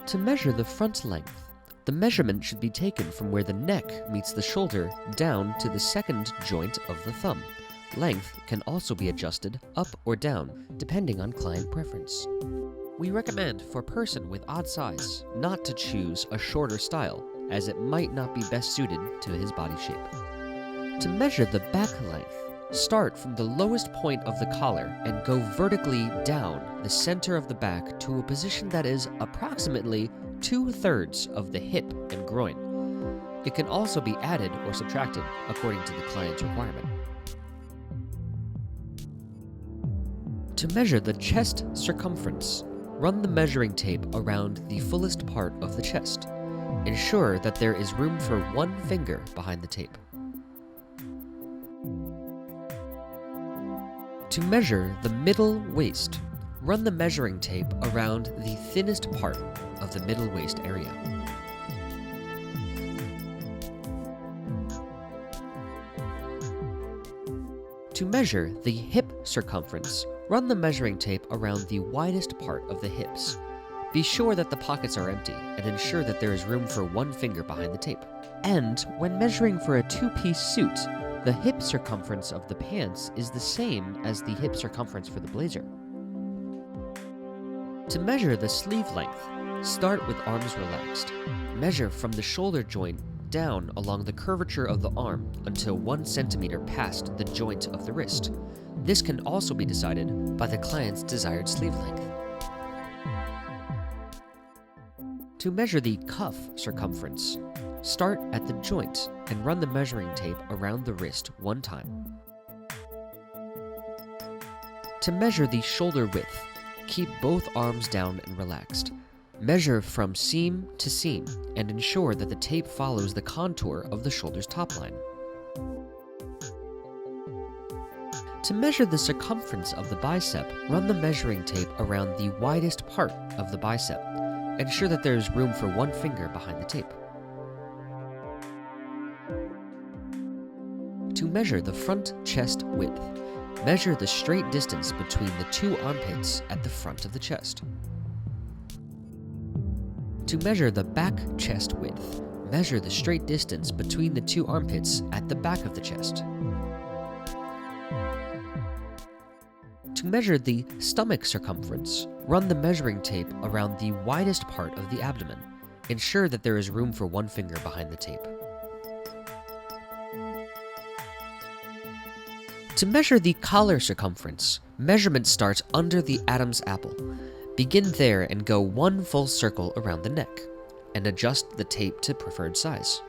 To measure the front length, the measurement should be taken from where the neck meets the shoulder down to the second joint of the thumb. Length can also be adjusted up or down, depending on client preference. We recommend for a person with odd size not to choose a shorter style, as it might not be best suited to his body shape. To measure the back length, start from the lowest point of the collar and go vertically down the center of the back to a position that is approximately 2/3 of the hip and groin. It can also be added or subtracted according to the client's requirement. To measure the chest circumference, run the measuring tape around the fullest part of the chest. Ensure that there is room for one finger behind the tape. To measure the middle waist, run the measuring tape around the thinnest part of the middle waist area. To measure the hip circumference, run the measuring tape around the widest part of the hips. Be sure that the pockets are empty and ensure that there is room for one finger behind the tape. And when measuring for a two-piece suit, the hip circumference of the pants is the same as the hip circumference for the blazer. To measure the sleeve length, start with arms relaxed. Measure from the shoulder joint down along the curvature of the arm until 1 centimeter past the joint of the wrist. This can also be decided by the client's desired sleeve length. To measure the cuff circumference, start at the joint and run the measuring tape around the wrist 1 time. To measure the shoulder width, keep both arms down and relaxed. Measure from seam to seam and ensure that the tape follows the contour of the shoulder's top line. To measure the circumference of the bicep, run the measuring tape around the widest part of the bicep. Ensure that there is room for one finger behind the tape. To measure the front chest width, measure the straight distance between the 2 armpits at the front of the chest. To measure the back chest width, measure the straight distance between the 2 armpits at the back of the chest. To measure the stomach circumference, run the measuring tape around the widest part of the abdomen. Ensure that there is room for one finger behind the tape. To measure the collar circumference, measurement starts under the Adam's apple. Begin there and go 1 full circle around the neck, and adjust the tape to preferred size.